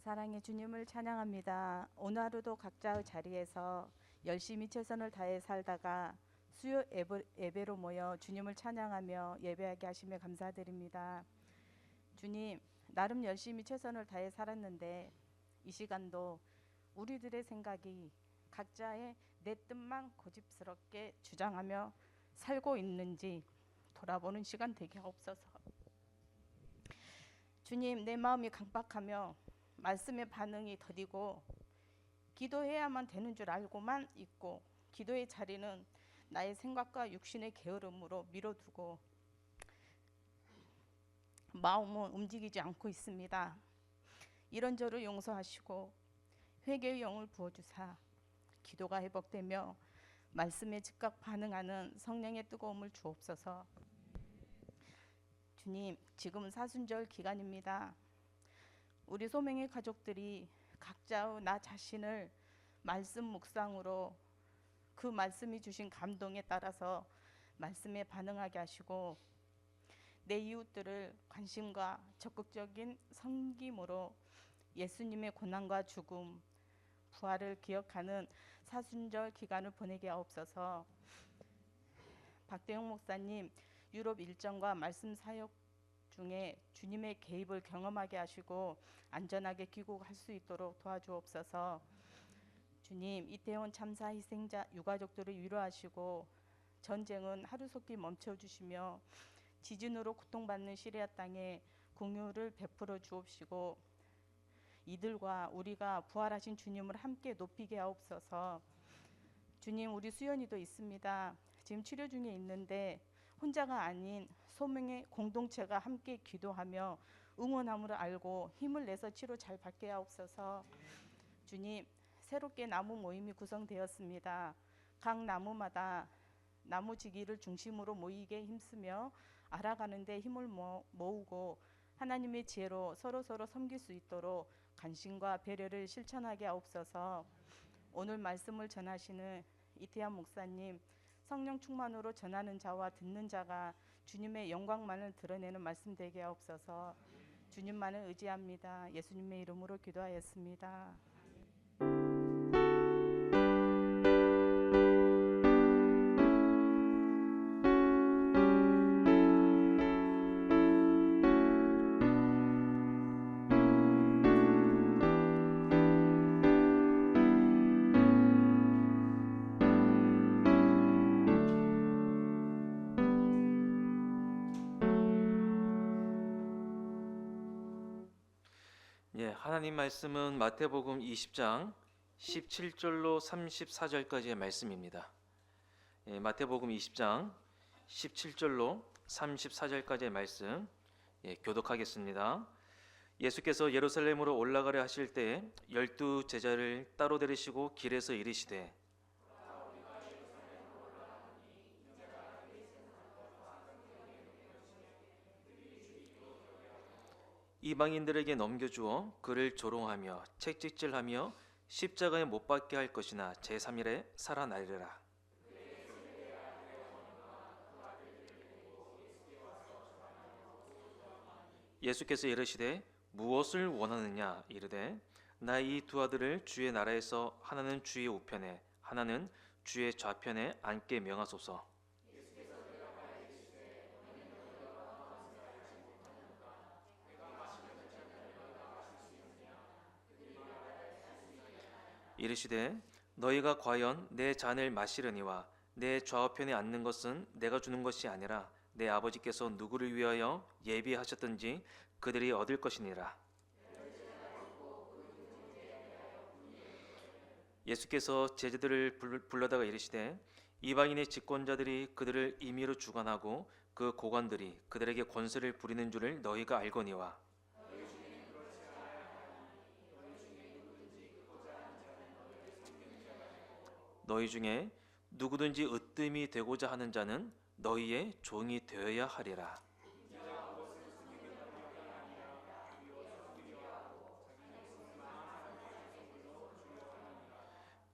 사랑의 주님을 찬양합니다. 오늘 하루도 각자의 자리에서 열심히 최선을 다해 살다가 수요 예배로 모여 주님을 찬양하며 예배하게 하심에 감사드립니다. 주님, 나름 열심히 최선을 다해 살았는데 이 시간도 우리들의 생각이 각자의 내 뜻만 고집스럽게 주장하며 살고 있는지 돌아보는 시간 되게 없어서 주님, 내 마음이 강박하며 말씀의 반응이 더디고 기도해야만 되는 줄 알고만 있고 기도의 자리는 나의 생각과 육신의 게으름으로 미뤄두고 마음은 움직이지 않고 있습니다. 이런 저를 용서하시고 회개의 영을 부어주사 기도가 회복되며 말씀에 즉각 반응하는 성령의 뜨거움을 주옵소서. 주님, 지금은 사순절 기간입니다. 우리 소명의 가족들이 각자의 나 자신을 말씀 묵상으로 그 말씀이 주신 감동에 따라서 말씀에 반응하게 하시고 내 이웃들을 관심과 적극적인 섬김으로 예수님의 고난과 죽음, 부활을 기억하는 사순절 기간을 보내게 하옵소서. 박대영 목사님 유럽 일정과 말씀 사역 중에 주님의 개입을 경험하게 하시고 안전하게 귀국할 수 있도록 도와주옵소서. 주님, 이태원 참사 희생자 유가족들을 위로하시고 전쟁은 하루속히 멈춰주시며 지진으로 고통받는 시리아 땅에 공유를 베풀어 주옵시고 이들과 우리가 부활하신 주님을 함께 높이게 하옵소서. 주님, 우리 수연이도 있습니다. 지금 치료 중에 있는데 혼자가 아닌 소명의 공동체가 함께 기도하며 응원함을 알고 힘을 내서 치료 잘 받게 하옵소서. 주님, 새롭게 나무 모임이 구성되었습니다. 각 나무마다 나무지기를 중심으로 모이게 힘쓰며 알아가는데 힘을 모으고 하나님의 지혜로 서로 섬길 수 있도록 관심과 배려를 실천하게 하옵소서. 오늘 말씀을 전하시는 이태한 목사님, 성령 충만으로 전하는 자와 듣는 자가 주님의 영광만을 드러내는 말씀 되게 하옵소서. 주님만을 의지합니다. 예수님의 이름으로 기도하였습니다. 하나님 말씀은 마태복음 20장 17절로 34절까지의 말씀입니다. 마태복음 20장 17절로 34절까지의 말씀 교독하겠습니다. 예수께서 예루살렘으로 올라가려 하실 때 12 제자를 따로 데리시고 길에서 이르시되 이방인들에게 넘겨주어 그를 조롱하며 채찍질하며 십자가에 못 박게 할 것이나 제3일에 살아나리라. 예수께서 이르시되 무엇을 원하느냐 이르되 나 이 두 아들을 주의 나라에서 하나는 주의 우편에 하나는 주의 좌편에 앉게 명하소서. 이르시되 너희가 과연 내 잔을 마시려니와 내 좌우편에 앉는 것은 내가 주는 것이 아니라 내 아버지께서 누구를 위하여 예비하셨든지 그들이 얻을 것이니라. 예수께서 제자들을 불러다가 이르시되 이방인의 집권자들이 그들을 임의로 주관하고 그 고관들이 그들에게 권세를 부리는 줄을 너희가 알거니와 너희 중에 누구든지 으뜸이 되고자 하는 자는 너희의 종이 되어야 하리라.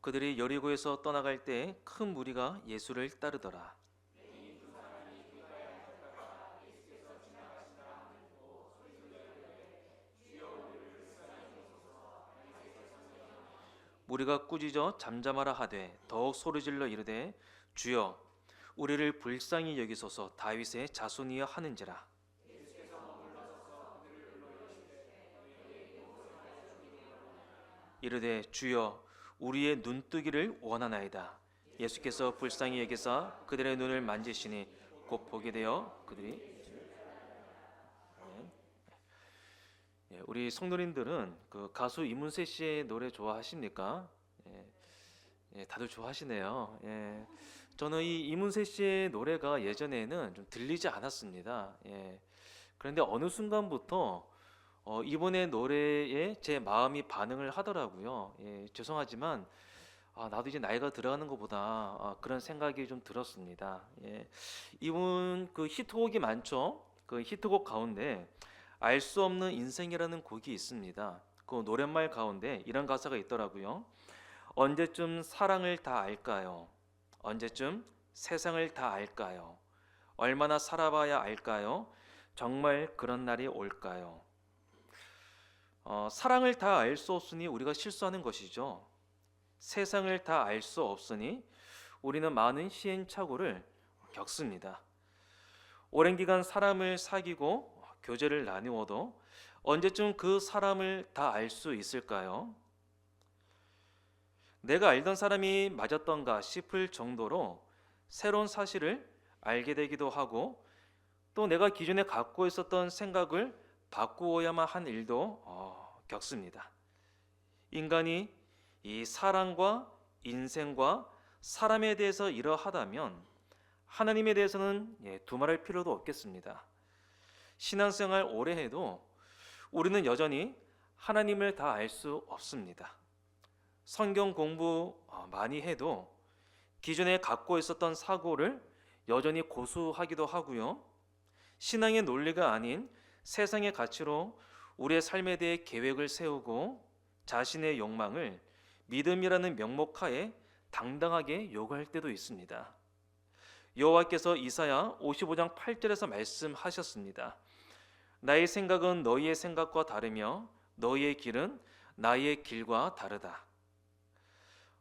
그들이 여리고에서 떠나갈 때 큰 무리가 예수를 따르더라. 우리가 꾸짖어 잠잠하라 하되 더욱 소리질러 이르되 주여 우리를 불쌍히 여기소서 다윗의 자손이여 하는지라. 이르되 주여 우리의 눈뜨기를 원하나이다. 예수께서 불쌍히 여기사 그들의 눈을 만지시니 곧 보게 되어 그들이 우리 성도님들은 그 가수 이문세 씨의 노래 좋아하십니까? 다들 좋아하시네요. 저는 이 이문세 씨의 노래가 예전에는 좀 들리지 않았습니다. 그런데 어느 순간부터 이번에 노래에 제 마음이 반응을 하더라고요. 죄송하지만 나도 이제 나이가 들어가는 것보다 그런 생각이 좀 들었습니다. 이분 그 히트곡이 많죠. 그 히트곡 가운데 알 수 없는 인생이라는 곡이 있습니다. 그 노랫말 가운데 이런 가사가 있더라고요. 언제쯤 사랑을 다 알까요? 언제쯤 세상을 다 알까요? 얼마나 살아봐야 알까요? 정말 그런 날이 올까요? 사랑을 다 알 수 없으니 우리가 실수하는 것이죠. 세상을 다 알 수 없으니 우리는 많은 시행착오를 겪습니다. 오랜 기간 사람을 사귀고 교제를 나누어도 언제쯤 그 사람을 다 알 수 있을까요? 내가 알던 사람이 맞았던가 싶을 정도로 새로운 사실을 알게 되기도 하고 또 내가 기존에 갖고 있었던 생각을 바꾸어야만 한 일도 겪습니다. 인간이 이 사랑과 인생과 사람에 대해서 이러하다면 하나님에 대해서는 두말할 필요도 없겠습니다. 신앙생활 오래 해도 우리는 여전히 하나님을 다 알 수 없습니다. 성경 공부 많이 해도 기존에 갖고 있었던 사고를 여전히 고수하기도 하고요. 신앙의 논리가 아닌 세상의 가치로 우리의 삶에 대해 계획을 세우고 자신의 욕망을 믿음이라는 명목하에 당당하게 요구할 때도 있습니다. 여호와께서 이사야 55장 8절에서 말씀하셨습니다. 나의 생각은 너희의 생각과 다르며 너희의 길은 나의 길과 다르다.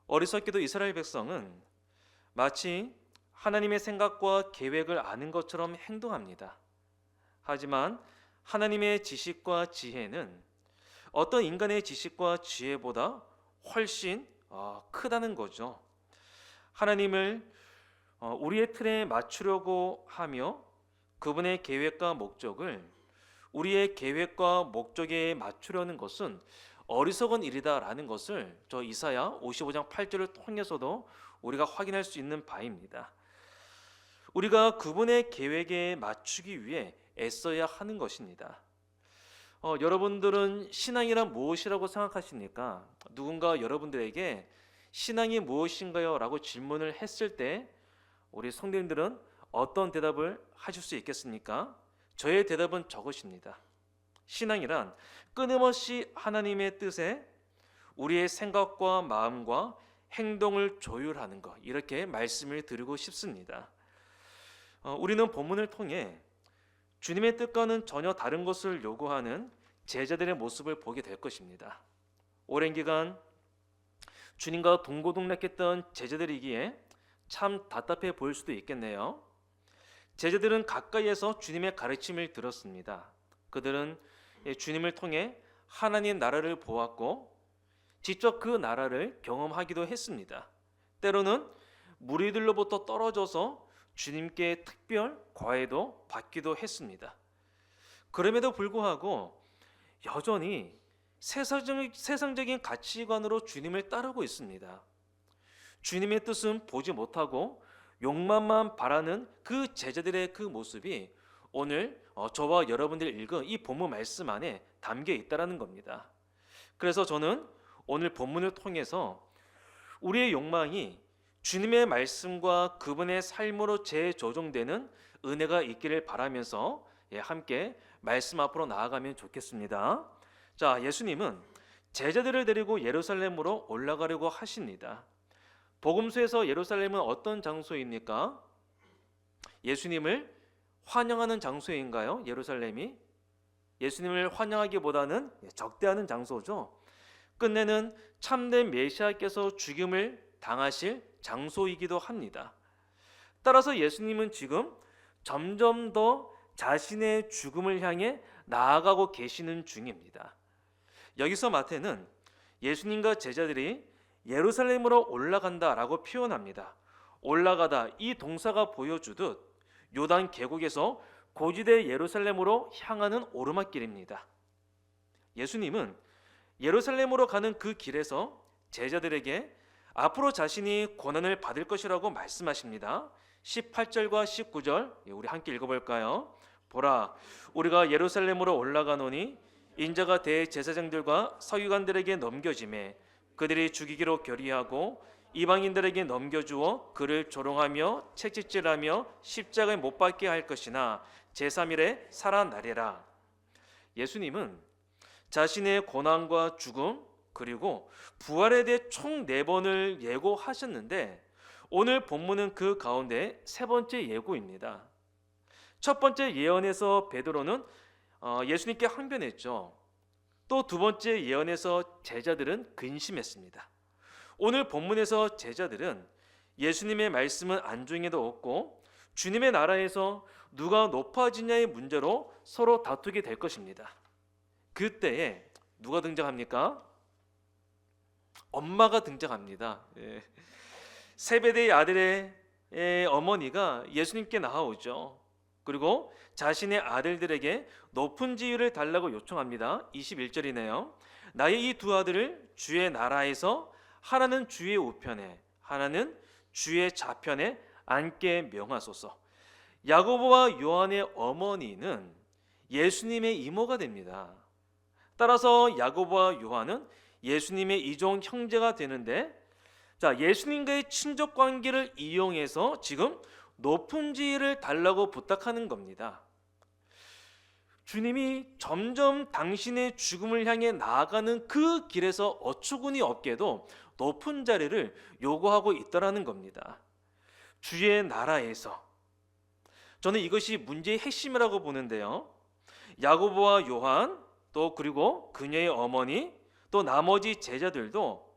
어리석게도 이스라엘 백성은 마치 하나님의 생각과 계획을 아는 것처럼 행동합니다. 하지만 하나님의 지식과 지혜는 어떤 인간의 지식과 지혜보다 훨씬 크다는 거죠. 하나님을 우리의 틀에 맞추려고 하며 그분의 계획과 목적을 우리의 계획과 목적에 맞추려는 것은 어리석은 일이다라는 것을 저 이사야 55장 8절을 통해서도 우리가 확인할 수 있는 바입니다. 우리가 그분의 계획에 맞추기 위해 애써야 하는 것입니다. 여러분들은 신앙이란 무엇이라고 생각하십니까? 누군가 여러분들에게 신앙이 무엇인가요? 라고 질문을 했을 때 우리 성도님들은 어떤 대답을 하실 수 있겠습니까? 저의 대답은 저것입니다. 신앙이란 끊임없이 하나님의 뜻에 우리의 생각과 마음과 행동을 조율하는 것, 이렇게 말씀을 드리고 싶습니다. 우리는 본문을 통해 주님의 뜻과는 전혀 다른 것을 요구하는 제자들의 모습을 보게 될 것입니다. 오랜 기간 주님과 동고동락했던 제자들이기에 참 답답해 보일 수도 있겠네요. 제자들은 가까이에서 주님의 가르침을 들었습니다. 그들은 주님을 통해 하나님 나라를 보았고 직접 그 나라를 경험하기도 했습니다. 때로는 무리들로부터 떨어져서 주님께 특별 과외도 받기도 했습니다. 그럼에도 불구하고 여전히 세상적인 가치관으로 주님을 따르고 있습니다. 주님의 뜻은 보지 못하고 욕망만 바라는 그 제자들의 그 모습이 오늘 저와 여러분들이 읽은 이 본문 말씀 안에 담겨 있다는 겁니다. 그래서 저는 오늘 본문을 통해서 우리의 욕망이 주님의 말씀과 그분의 삶으로 재조정되는 은혜가 있기를 바라면서 함께 말씀 앞으로 나아가면 좋겠습니다. 자, 예수님은 제자들을 데리고 예루살렘으로 올라가려고 하십니다. 복음서에서 예루살렘은 어떤 장소입니까? 예수님을 환영하는 장소인가요? 예루살렘이? 예수님을 환영하기보다는 적대하는 장소죠. 끝내는 참된 메시아께서 죽임을 당하실 장소이기도 합니다. 따라서 예수님은 지금 점점 더 자신의 죽음을 향해 나아가고 계시는 중입니다. 여기서 마태는 예수님과 제자들이 예루살렘으로 올라간다라고 표현합니다. 올라가다, 이 동사가 보여주듯 요단 계곡에서 고지대 예루살렘으로 향하는 오르막길입니다. 예수님은 예루살렘으로 가는 그 길에서 제자들에게 앞으로 자신이 고난을 받을 것이라고 말씀하십니다. 18절과 19절 우리 함께 읽어볼까요? 보라, 우리가 예루살렘으로 올라가노니 인자가 대제사장들과 서기관들에게 넘겨지매 그들이 죽이기로 결의하고 이방인들에게 넘겨주어 그를 조롱하며 채찍질하며 십자가에 못 박게 할 것이나 제3일에 살아나리라. 예수님은 자신의 고난과 죽음 그리고 부활에 대해 총 4번을 예고하셨는데 오늘 본문은 그 가운데 3번째 예고입니다. 첫 번째 예언에서 베드로는 예수님께 항변했죠. 또 2번째 예언에서 제자들은 근심했습니다. 오늘 본문에서 제자들은 예수님의 말씀은 안중에도 없고 주님의 나라에서 누가 높아지냐의 문제로 서로 다투게 될 것입니다. 그때에 누가 등장합니까? 엄마가 등장합니다. 세베대의 아들의 어머니가 예수님께 나아오죠. 그리고 자신의 아들들에게 높은 지위를 달라고 요청합니다. 21절이네요. 나의 이 2 아들을 주의 나라에서 하나는 주의 우편에 하나는 주의 좌편에 앉게 명하소서. 야고보와 요한의 어머니는 예수님의 이모가 됩니다. 따라서 야고보와 요한은 예수님의 이종 형제가 되는데 예수님과의 친족 관계를 이용해서 지금 높은 지위를 달라고 부탁하는 겁니다. 주님이 점점 당신의 죽음을 향해 나아가는 그 길에서 어처구니 없게도 높은 자리를 요구하고 있다라는 겁니다. 주의 나라에서. 저는 이것이 문제의 핵심이라고 보는데요. 야고보와 요한 또 그리고 그녀의 어머니 또 나머지 제자들도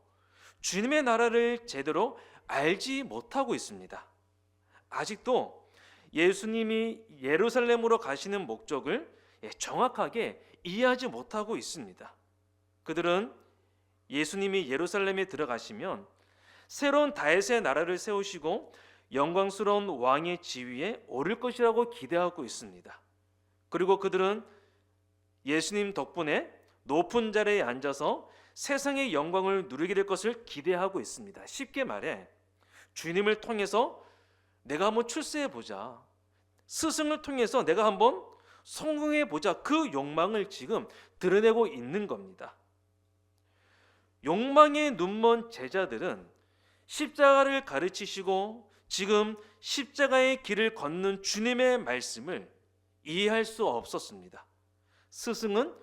주님의 나라를 제대로 알지 못하고 있습니다. 아직도 예수님이 예루살렘으로 가시는 목적을 정확하게 이해하지 못하고 있습니다. 그들은 예수님이 예루살렘에 들어가시면 새로운 다윗의 나라를 세우시고 영광스러운 왕의 지위에 오를 것이라고 기대하고 있습니다. 그리고 그들은 예수님 덕분에 높은 자리에 앉아서 세상의 영광을 누리게 될 것을 기대하고 있습니다. 쉽게 말해 주님을 통해서 내가 한번 출세해 보자, 스승을 통해서 내가 한번 성공해 보자, 그 욕망을 지금 드러내고 있는 겁니다. 욕망에 눈먼 제자들은 십자가를 가르치시고 지금 십자가의 길을 걷는 주님의 말씀을 이해할 수 없었습니다. 스승은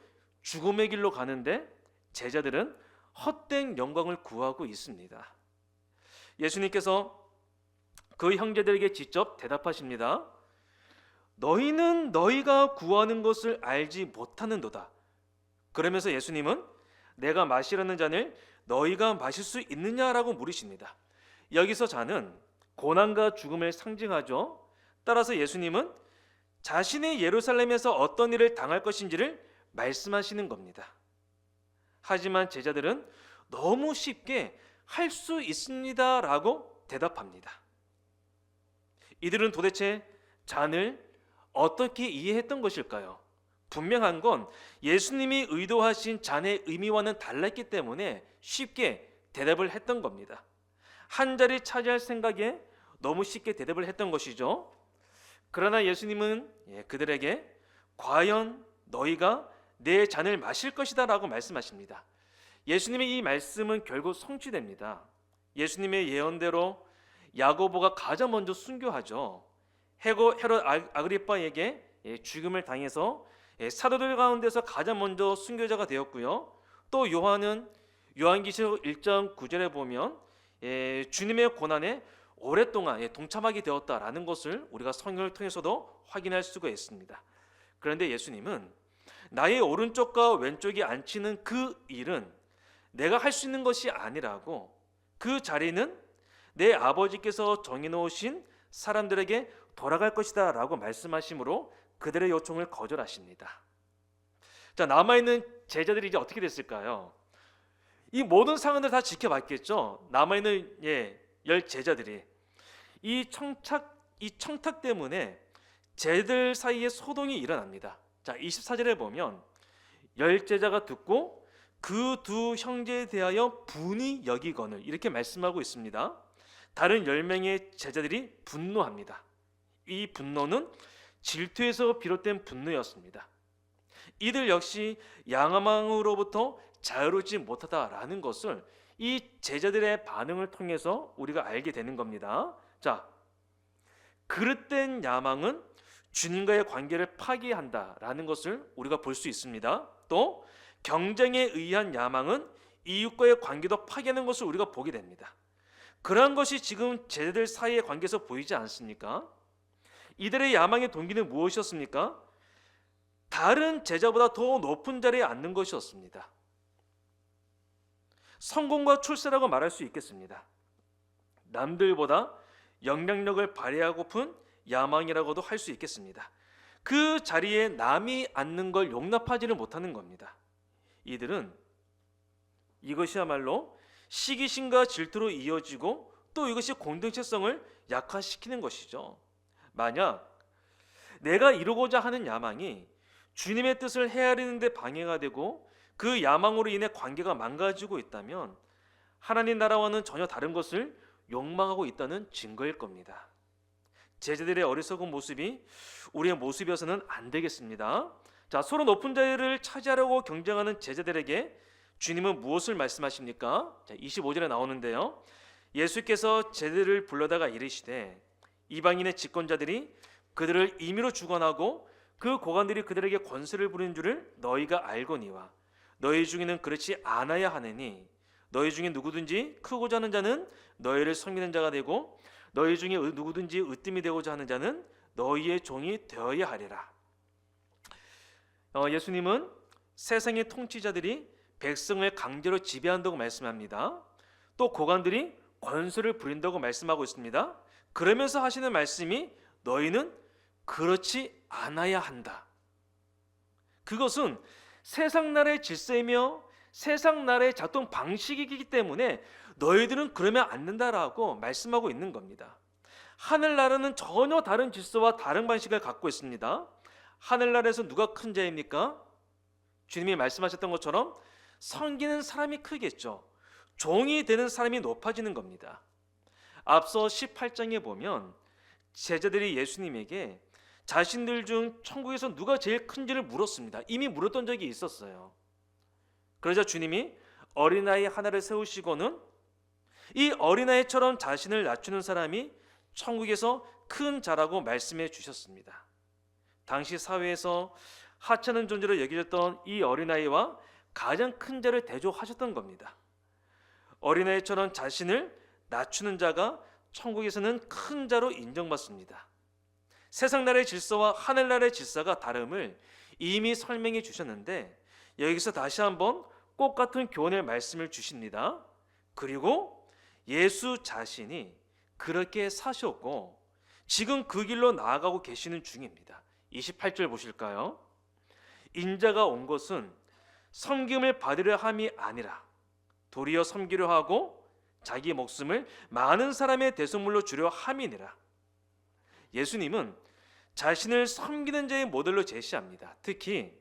죽음의 길로 가는데 제자들은 헛된 영광을 구하고 있습니다. 예수님께서 그 형제들에게 직접 대답하십니다. 너희는 너희가 구하는 것을 알지 못하는도다. 그러면서 예수님은 내가 마시려는 잔을 너희가 마실 수 있느냐라고 물으십니다. 여기서 잔은 고난과 죽음을 상징하죠. 따라서 예수님은 자신의 예루살렘에서 어떤 일을 당할 것인지를 말씀하시는 겁니다. 하지만 제자들은 너무 쉽게 할 수 있습니다라고 대답합니다. 이들은 도대체 잔을 어떻게 이해했던 것일까요? 분명한 건 예수님이 의도하신 잔의 의미와는 달랐기 때문에 쉽게 대답을 했던 겁니다. 한 자리 차지할 생각에 너무 쉽게 대답을 했던 것이죠. 그러나 예수님은 그들에게 과연 너희가 내 잔을 마실 것이다 라고 말씀하십니다. 예수님의 이 말씀은 결국 성취됩니다. 예수님의 예언대로 야고보가 가장 먼저 순교하죠. 헤롯 아그리빠에게 죽임을 당해서 사도들 가운데서 가장 먼저 순교자가 되었고요. 또 요한은 요한계시록 1장 9절에 보면 주님의 고난에 오랫동안 동참하게 되었다라는 것을 우리가 성경을 통해서도 확인할 수가 있습니다. 그런데 예수님은 나의 오른쪽과 왼쪽이 앉히는 그 일은 내가 할 수 있는 것이 아니라고, 그 자리는 내 아버지께서 정해놓으신 사람들에게 돌아갈 것이다 라고 말씀하심으로 그들의 요청을 거절하십니다. 자, 남아있는 제자들이 이제 어떻게 됐을까요? 이 모든 상황들 다 지켜봤겠죠. 남아있는 열 제자들이 이 청탁 때문에 제들 사이에 소동이 일어납니다. 자, 24절에 보면 열 제자가 듣고 그 두 형제에 대하여 분이 여기거늘 이렇게 말씀하고 있습니다. 다른 10명의 제자들이 분노합니다. 이 분노는 질투에서 비롯된 분노였습니다. 이들 역시 양아망으로부터 자유롭지 못하다라는 것을 이 제자들의 반응을 통해서 우리가 알게 되는 겁니다. 자, 그릇된 야망은 주님과의 관계를 파괴한다라는 것을 우리가 볼 수 있습니다. 또 경쟁에 의한 야망은 이웃과의 관계도 파괴하는 것을 우리가 보게 됩니다. 그러한 것이 지금 제자들 사이의 관계에서 보이지 않습니까? 이들의 야망의 동기는 무엇이었습니까? 다른 제자보다 더 높은 자리에 앉는 것이었습니다. 성공과 출세라고 말할 수 있겠습니다. 남들보다 영향력을 발휘하고픈 야망이라고도 할 수 있겠습니다. 그 자리에 남이 앉는 걸 용납하지를 못하는 겁니다. 이들은 이것이야말로 시기심과 질투로 이어지고 또 이것이 공동체성을 약화시키는 것이죠. 만약 내가 이루고자 하는 야망이 주님의 뜻을 헤아리는 데 방해가 되고 그 야망으로 인해 관계가 망가지고 있다면 하나님 나라와는 전혀 다른 것을 욕망하고 있다는 증거일 겁니다. 제자들의 어리석은 모습이 우리의 모습이어서는 안 되겠습니다. 자, 서로 높은 자리를 차지하려고 경쟁하는 제자들에게 주님은 무엇을 말씀하십니까? 자, 25절에 나오는데요. 예수께서 제자들을 불러다가 이르시되 이방인의 집권자들이 그들을 임의로 주관하고 그 고관들이 그들에게 권세를 부리는 줄을 너희가 알거니와 너희 중에는 그렇지 않아야 하느니 너희 중에 누구든지 크고자 하는 자는 너희를 섬기는 자가 되고 너희 중에 누구든지 으뜸이 되고자 하는 자는 너희의 종이 되어야 하리라. 예수님은 세상의 통치자들이 백성을 강제로 지배한다고 말씀합니다. 또 고관들이 권세를 부린다고 말씀하고 있습니다. 그러면서 하시는 말씀이 너희는 그렇지 않아야 한다. 그것은 세상 나라의 질서이며 세상 나라의 작동 방식이기 때문에 너희들은 그러면 안 된다라고 말씀하고 있는 겁니다. 하늘나라는 전혀 다른 질서와 다른 방식을 갖고 있습니다. 하늘나라에서 누가 큰 자입니까? 주님이 말씀하셨던 것처럼 섬기는 사람이 크겠죠. 종이 되는 사람이 높아지는 겁니다. 앞서 18장에 보면 제자들이 예수님에게 자신들 중 천국에서 누가 제일 큰지를 물었습니다. 이미 물었던 적이 있었어요. 그러자 주님이 어린아이 하나를 세우시고는 이 어린아이처럼 자신을 낮추는 사람이 천국에서 큰 자라고 말씀해 주셨습니다. 당시 사회에서 하찮은 존재로 여겨졌던 이 어린아이와 가장 큰 자를 대조하셨던 겁니다. 어린아이처럼 자신을 낮추는 자가 천국에서는 큰 자로 인정받습니다. 세상 나라의 질서와 하늘 나라의 질서가 다름을 이미 설명해 주셨는데 여기서 다시 한번 꽃 같은 교훈의 말씀을 주십니다. 그리고 예수 자신이 그렇게 사셨고 지금 그 길로 나아가고 계시는 중입니다. 28절 보실까요? 인자가 온 것은 섬김을 받으려 함이 아니라 도리어 섬기려 하고 자기 목숨을 많은 사람의 대속물로 주려 함이니라. 예수님은 자신을 섬기는 자의 모델로 제시합니다. 특히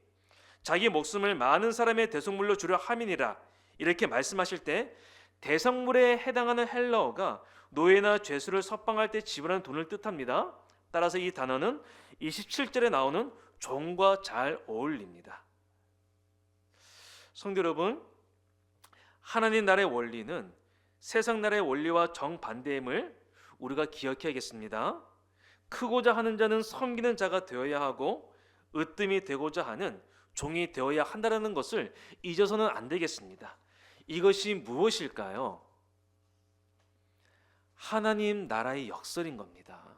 자기 목숨을 많은 사람의 대속물로 주려 함이니라 이렇게 말씀하실 때 대속물에 해당하는 헬라어가 노예나 죄수를 석방할 때 지불하는 돈을 뜻합니다. 따라서 이 단어는 27절에 나오는 종과 잘 어울립니다. 성도 여러분, 하나님 나라의 원리는 세상 나라의 원리와 정반대임을 우리가 기억해야겠습니다. 크고자 하는 자는 섬기는 자가 되어야 하고 으뜸이 되고자 하는 종이 되어야 한다는 것을 잊어서는 안 되겠습니다. 이것이 무엇일까요? 하나님 나라의 역설인 겁니다.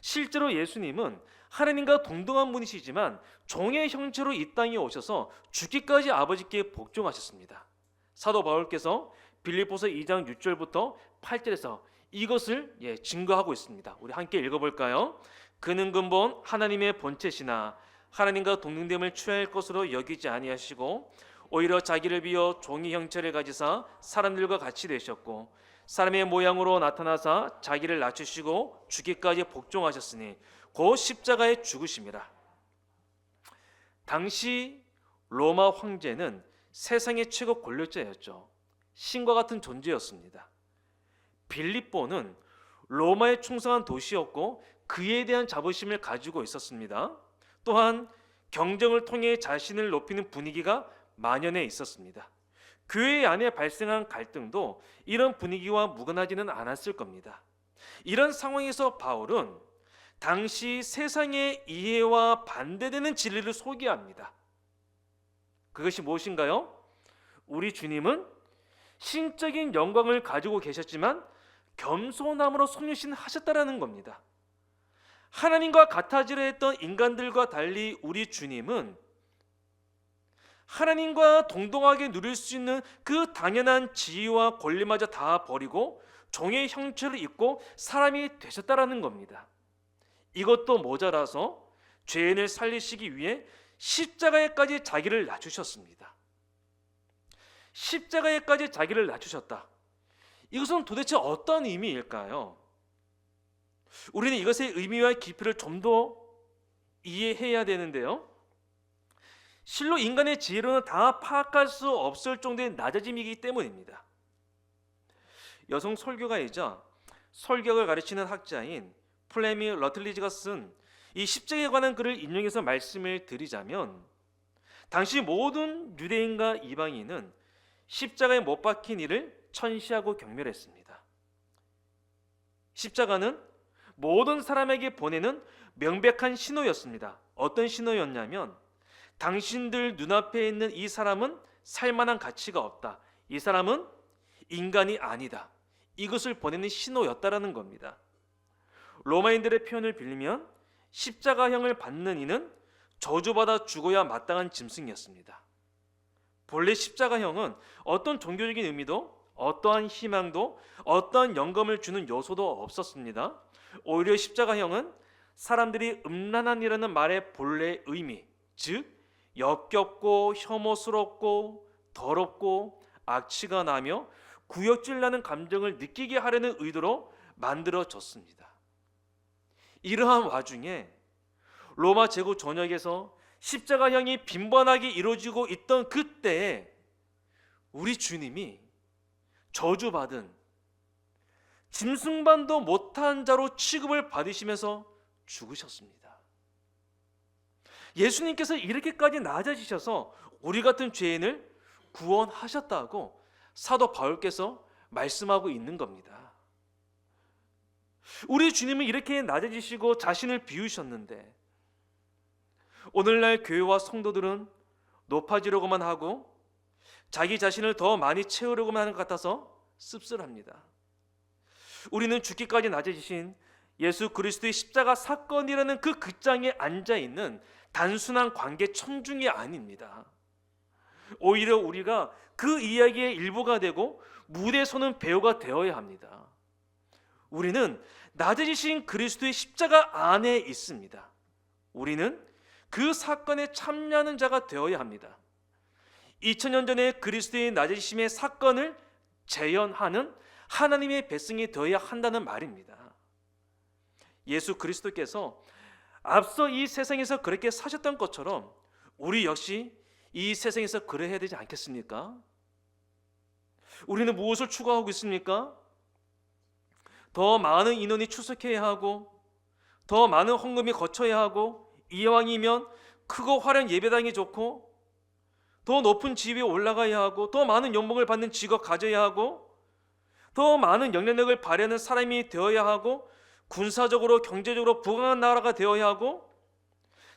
실제로 예수님은 하나님과 동등한 분이시지만 종의 형체로 이 땅에 오셔서 죽기까지 아버지께 복종하셨습니다. 사도 바울께서 빌립보서 2장 6절부터 8절에서 이것을 증거하고 있습니다. 우리 함께 읽어볼까요? 그는 근본 하나님의 본체시나 하나님과 동등됨을 취할 것으로 여기지 아니하시고 오히려 자기를 비어 종의 형체를 가지사 사람들과 같이 되셨고 사람의 모양으로 나타나사 자기를 낮추시고 죽기까지 복종하셨으니 곧 십자가에 죽으심이라. 당시 로마 황제는 세상의 최고 권력자였죠. 신과 같은 존재였습니다. 빌립보는 로마에 충성한 도시였고 그에 대한 자부심을 가지고 있었습니다. 또한 경쟁을 통해 자신을 높이는 분위기가 만연해 있었습니다. 교회 안에 발생한 갈등도 이런 분위기와 무관하지는 않았을 겁니다. 이런 상황에서 바울은 당시 세상의 이해와 반대되는 진리를 소개합니다. 그것이 무엇인가요? 우리 주님은 신적인 영광을 가지고 계셨지만 겸손함으로 섭리신하셨다라는 겁니다. 하나님과 같아지려 했던 인간들과 달리 우리 주님은 하나님과 동등하게 누릴 수 있는 그 당연한 지위와 권리마저 다 버리고 종의 형체를 입고 사람이 되셨다라는 겁니다. 이것도 모자라서 죄인을 살리시기 위해 십자가에까지 자기를 낮추셨습니다. 십자가에까지 자기를 낮추셨다. 이것은 도대체 어떤 의미일까요? 우리는 이것의 의미와 깊이를 좀 더 이해해야 되는데요. 실로 인간의 지혜로는 다 파악할 수 없을 정도의 낮아짐이기 때문입니다. 여성 설교가이자 설교학을 가르치는 학자인 플레미 러틀리지가 쓴 이 십자가에 관한 글을 인용해서 말씀을 드리자면 당시 모든 유대인과 이방인은 십자가에 못 박힌 이를 천시하고 경멸했습니다. 십자가는 모든 사람에게 보내는 명백한 신호였습니다. 어떤 신호였냐면 당신들 눈앞에 있는 이 사람은 살만한 가치가 없다. 이 사람은 인간이 아니다. 이것을 보내는 신호였다라는 겁니다. 로마인들의 표현을 빌리면 십자가형을 받는 이는 저주받아 죽어야 마땅한 짐승이었습니다. 본래 십자가형은 어떤 종교적인 의미도 어떠한 희망도 어떠한 영감을 주는 요소도 없었습니다. 오히려 십자가형은 사람들이 음란한이라는 말의 본래 의미, 즉 역겹고 혐오스럽고 더럽고 악취가 나며 구역질나는 감정을 느끼게 하려는 의도로 만들어졌습니다. 이러한 와중에 로마 제국 전역에서 십자가형이 빈번하게 이루어지고 있던 그때에 우리 주님이 저주받은 짐승반도 못한 자로 취급을 받으시면서 죽으셨습니다. 예수님께서 이렇게까지 낮아지셔서 우리 같은 죄인을 구원하셨다고 사도 바울께서 말씀하고 있는 겁니다. 우리 주님은 이렇게 낮아지시고 자신을 비우셨는데 오늘날 교회와 성도들은 높아지려고만 하고 자기 자신을 더 많이 채우려고만 하는 것 같아서 씁쓸합니다. 우리는 죽기까지 낮아지신 예수 그리스도의 십자가 사건이라는 그 극장에 앉아있는 단순한 관계 청중이 아닙니다. 오히려 우리가 그 이야기의 일부가 되고 무대에 서는 배우가 되어야 합니다. 우리는 낮아지신 그리스도의 십자가 안에 있습니다. 우리는 그 사건에 참여하는 자가 되어야 합니다. 2000년 전에 그리스도의 낮아지심의 사건을 재현하는 하나님의 백성이 되어야 한다는 말입니다. 예수 그리스도께서 앞서 이 세상에서 그렇게 사셨던 것처럼 우리 역시 이 세상에서 그래야 되지 않겠습니까? 우리는 무엇을 추구하고 있습니까? 더 많은 인원이 출석해야 하고 더 많은 헌금이 거쳐야 하고 이왕이면 크고 화려한 예배당이 좋고 더 높은 지위에 올라가야 하고 더 많은 연봉을 받는 직업 가져야 하고 더 많은 영향력을 발휘하는 사람이 되어야 하고 군사적으로 경제적으로 부강한 나라가 되어야 하고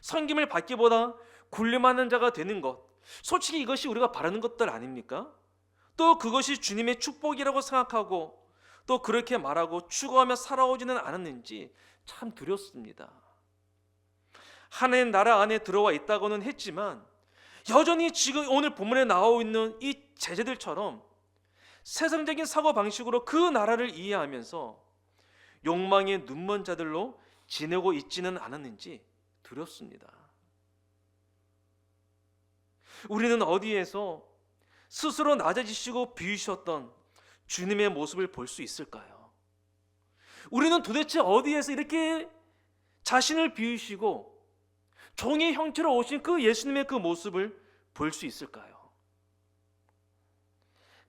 섬김을 받기보다 군림하는 자가 되는 것, 솔직히 이것이 우리가 바라는 것들 아닙니까? 또 그것이 주님의 축복이라고 생각하고 또 그렇게 말하고 추구하며 살아오지는 않았는지 참 두렵습니다. 하나님 나라 안에 들어와 있다고는 했지만 여전히 지금 오늘 본문에 나오고 있는 이 제자들처럼 세상적인 사고방식으로 그 나라를 이해하면서 욕망의 눈먼 자들로 지내고 있지는 않았는지 두렵습니다. 우리는 어디에서 스스로 낮아지시고 비우셨던 주님의 모습을 볼 수 있을까요? 우리는 도대체 어디에서 이렇게 자신을 비우시고 종의 형체로 오신 그 예수님의 그 모습을 볼 수 있을까요?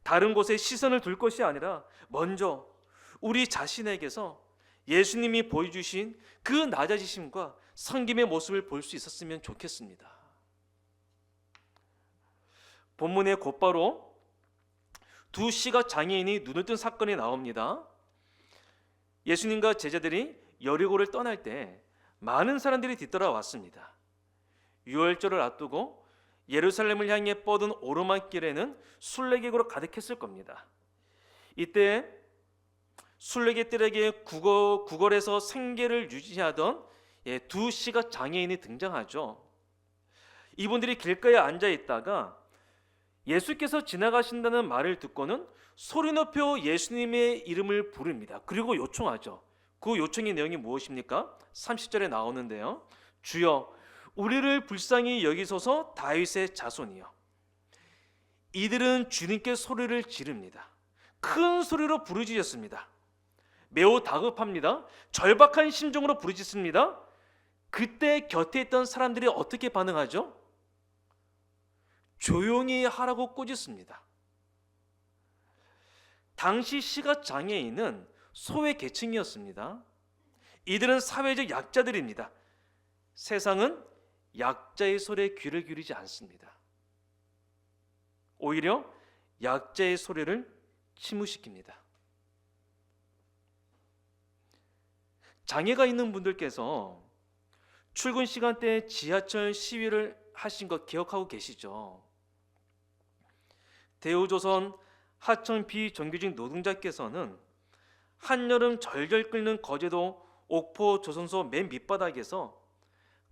다른 곳에 시선을 둘 것이 아니라 먼저 우리 자신에게서 예수님이 보여주신 그 낮아지심과 섬김의 모습을 볼 수 있었으면 좋겠습니다. 본문에 곧바로 두 시각 장애인이 눈을 뜬 사건이 나옵니다. 예수님과 제자들이 여리고를 떠날 때 많은 사람들이 뒤따라왔습니다. 유월절을 앞두고 예루살렘을 향해 뻗은 오르막길에는 순례객으로 가득했을 겁니다. 이때 순례객들에게 구걸에서 생계를 유지하던 두 시각 장애인이 등장하죠. 이분들이 길가에 앉아 있다가 예수께서 지나가신다는 말을 듣고는 소리 높여 예수님의 이름을 부릅니다. 그리고 요청하죠. 그 요청의 내용이 무엇입니까? 30절에 나오는데요. 주여 우리를 불쌍히 여기소서 다윗의 자손이여. 이들은 주님께 소리를 지릅니다. 큰 소리로 부르짖었습니다. 매우 다급합니다. 절박한 심정으로 부르짖습니다. 그때 곁에 있던 사람들이 어떻게 반응하죠? 조용히 하라고 꾸짖습니다. 당시 시각장애인은 소외 계층이었습니다. 이들은 사회적 약자들입니다. 세상은 약자의 소리에 귀를 기울이지 않습니다. 오히려 약자의 소리를 침묵시킵니다. 장애가 있는 분들께서 출근 시간대에 지하철 시위를 하신 거 기억하고 계시죠? 대우조선 하청 비정규직 노동자께서는 한여름 절절 끓는 거제도 옥포 조선소 맨 밑바닥에서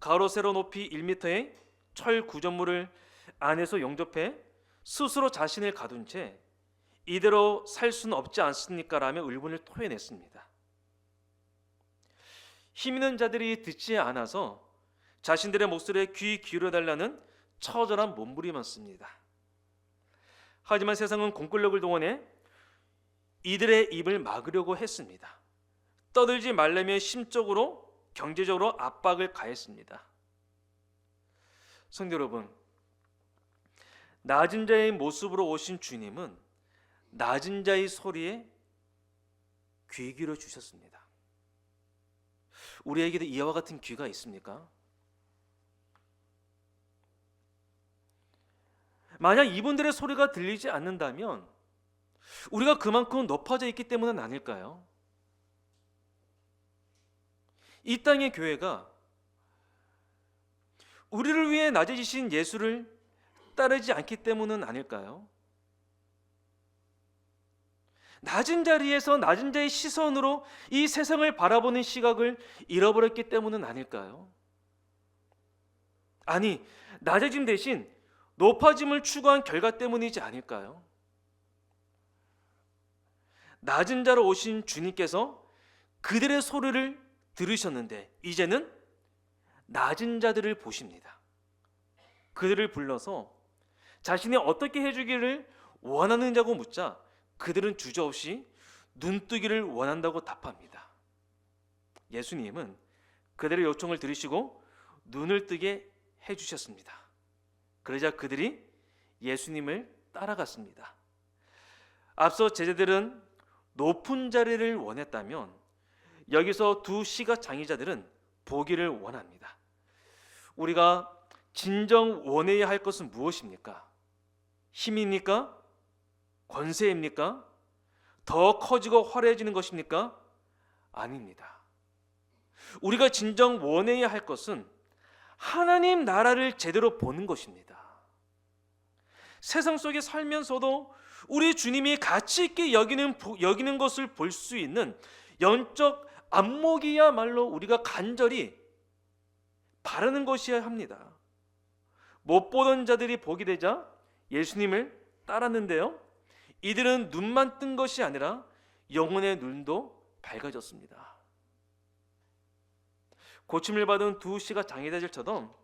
가로 세로 높이 1m의 철 구조물을 안에서 용접해 스스로 자신을 가둔 채 이대로 살 수는 없지 않습니까? 라며 울분을 토해냈습니다. 힘 있는 자들이 듣지 않아서 자신들의 목소리에 귀 기울여달라는 처절한 몸부림이었습니다. 하지만 세상은 공권력을 동원해 이들의 입을 막으려고 했습니다. 떠들지 말라며 심적으로 경제적으로 압박을 가했습니다. 성도 여러분, 낮은 자의 모습으로 오신 주님은 낮은 자의 소리에 귀 기울여 주셨습니다. 우리에게도 이와 같은 귀가 있습니까? 만약 이분들의 소리가 들리지 않는다면 우리가 그만큼 높아져 있기 때문은 아닐까요? 이 땅의 교회가 우리를 위해 낮아지신 예수를 따르지 않기 때문은 아닐까요? 낮은 자리에서 낮은 자의 시선으로 이 세상을 바라보는 시각을 잃어버렸기 때문은 아닐까요? 아니, 낮아짐 대신 높아짐을 추구한 결과 때문이지 않을까요? 낮은 자로 오신 주님께서 그들의 소리를 들으셨는데 이제는 낮은 자들을 보십니다. 그들을 불러서 자신이 어떻게 해주기를 원하느냐고 묻자 그들은 주저없이 눈뜨기를 원한다고 답합니다. 예수님은 그들의 요청을 들으시고 눈을 뜨게 해주셨습니다. 그러자 그들이 예수님을 따라갔습니다. 앞서 제자들은 높은 자리를 원했다면 여기서 두 시각 장애자들은 보기를 원합니다. 우리가 진정 원해야 할 것은 무엇입니까? 힘입니까? 권세입니까? 더 커지고 화려해지는 것입니까? 아닙니다. 우리가 진정 원해야 할 것은 하나님 나라를 제대로 보는 것입니다. 세상 속에 살면서도 우리 주님이 가치 있게 여기는 것을 볼 수 있는 영적 안목이야말로 우리가 간절히 바라는 것이어야 합니다. 못 보던 자들이 보게 되자 예수님을 따랐는데요, 이들은 눈만 뜬 것이 아니라 영혼의 눈도 밝아졌습니다. 고침을 받은 두 씨가 장애자들처럼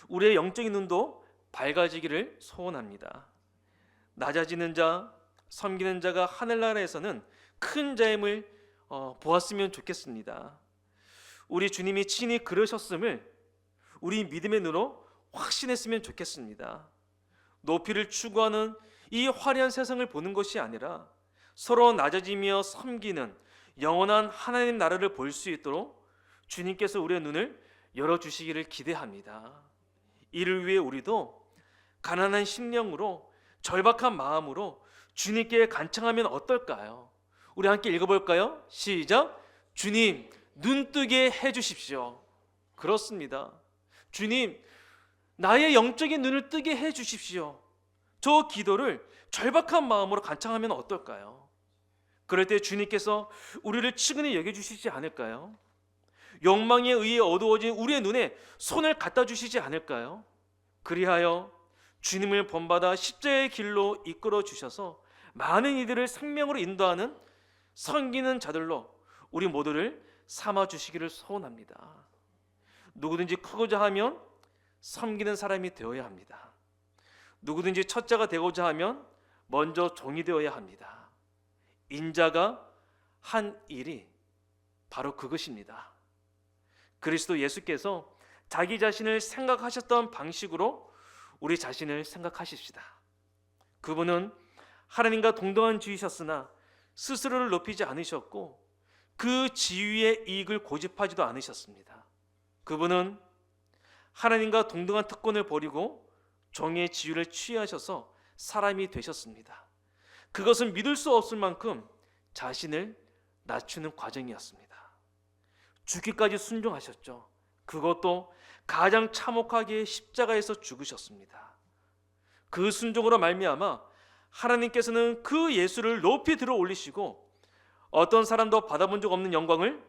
우리의 영적인 눈도 밝아지기를 소원합니다. 낮아지는 자, 섬기는 자가 하늘나라에서는 큰 자임을 보았으면 좋겠습니다. 우리 주님이 친히 그러셨음을 우리 믿음의 눈으로 확신했으면 좋겠습니다. 높이를 추구하는 이 화려한 세상을 보는 것이 아니라 서로 낮아지며 섬기는 영원한 하나님 나라를 볼 수 있도록 주님께서 우리의 눈을 열어주시기를 기대합니다. 이를 위해 우리도 가난한 심령으로 절박한 마음으로 주님께 간청하면 어떨까요? 우리 함께 읽어볼까요? 시작! 주님, 눈뜨게 해주십시오. 그렇습니다. 주님, 나의 영적인 눈을 뜨게 해주십시오. 저 기도를 절박한 마음으로 간청하면 어떨까요? 그럴 때 주님께서 우리를 측은히 여겨주시지 않을까요? 욕망에 의해 어두워진 우리의 눈에 손을 갖다 주시지 않을까요? 그리하여 주님을 본받아 십자가의 길로 이끌어 주셔서 많은 이들을 생명으로 인도하는 섬기는 자들로 우리 모두를 삼아 주시기를 소원합니다. 누구든지 크고자 하면 섬기는 사람이 되어야 합니다. 누구든지 첫자가 되고자 하면 먼저 종이 되어야 합니다. 인자가 한 일이 바로 그것입니다. 그리스도 예수께서 자기 자신을 생각하셨던 방식으로 우리 자신을 생각하십시다. 그분은 하나님과 동등한 지위셨으나 스스로를 높이지 않으셨고 그 지위의 이익을 고집하지도 않으셨습니다. 그분은 하나님과 동등한 특권을 버리고 종의 지위를 취하셔서 사람이 되셨습니다. 그것은 믿을 수 없을 만큼 자신을 낮추는 과정이었습니다. 죽기까지 순종하셨죠. 그것도 가장 참혹하게 십자가에서 죽으셨습니다. 그 순종으로 말미암아 하나님께서는 그 예수를 높이 들어 올리시고 어떤 사람도 받아본 적 없는 영광을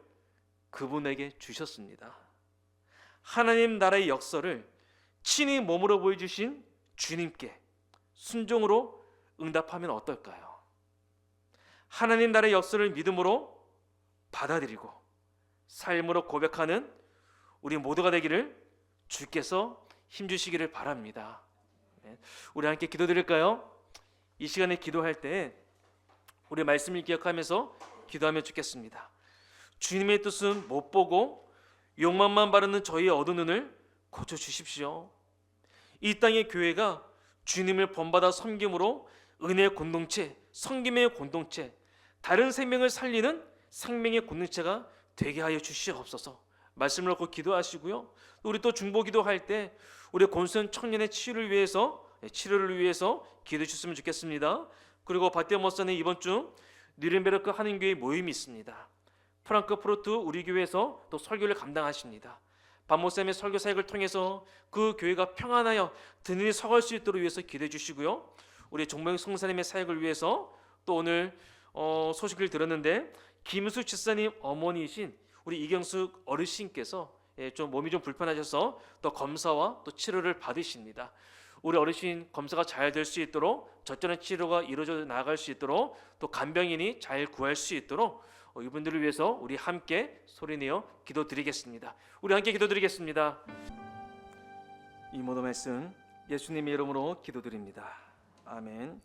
그분에게 주셨습니다. 하나님 나라의 역사를 친히 몸으로 보여주신 주님께 순종으로 응답하면 어떨까요? 하나님 나라의 역사를 믿음으로 받아들이고 삶으로 고백하는 우리 모두가 되기를 주께서 힘주시기를 바랍니다. 우리 함께 기도드릴까요? 이 시간에 기도할 때 우리 말씀을 기억하면서 기도하면 좋겠습니다. 주님의 뜻은 못 보고 욕망만 바르는 저희의 어두운 눈을 고쳐주십시오. 이 땅의 교회가 주님을 본받아 섬김으로 은혜의 공동체, 섬김의 공동체, 다른 생명을 살리는 생명의 공동체가 되게 하여 주시옵소서. 말씀을 놓고 기도하시고요. 우리 또 중보 기도할 때 우리 곤순 청년의 치료를 위해서 기도해 주셨으면 좋겠습니다. 그리고 바티아 목사는 이번 주 뉘른베르크 한인교회 모임이 있습니다. 프랑크푸르트 우리 교회에서 또 설교를 감당하십니다. 박 목사님의 설교 사역을 통해서 그 교회가 평안하여 든든히 서갈 수 있도록 위해서 기도해 주시고요. 우리 종명 성사님의 사역을 위해서 또 오늘 소식을 들었는데 김수 집사님 어머니이신 우리 이경숙 어르신께서 좀 몸이 좀 불편하셔서 또 검사와 또 치료를 받으십니다. 우리 어르신 검사가 잘 될 수 있도록 적절한 치료가 이루어져 나갈 수 있도록 또 간병인이 잘 구할 수 있도록 이분들을 위해서 우리 함께 소리내어 기도드리겠습니다. 우리 함께 기도드리겠습니다. 이 모든 말씀 예수님의 이름으로 기도드립니다. 아멘.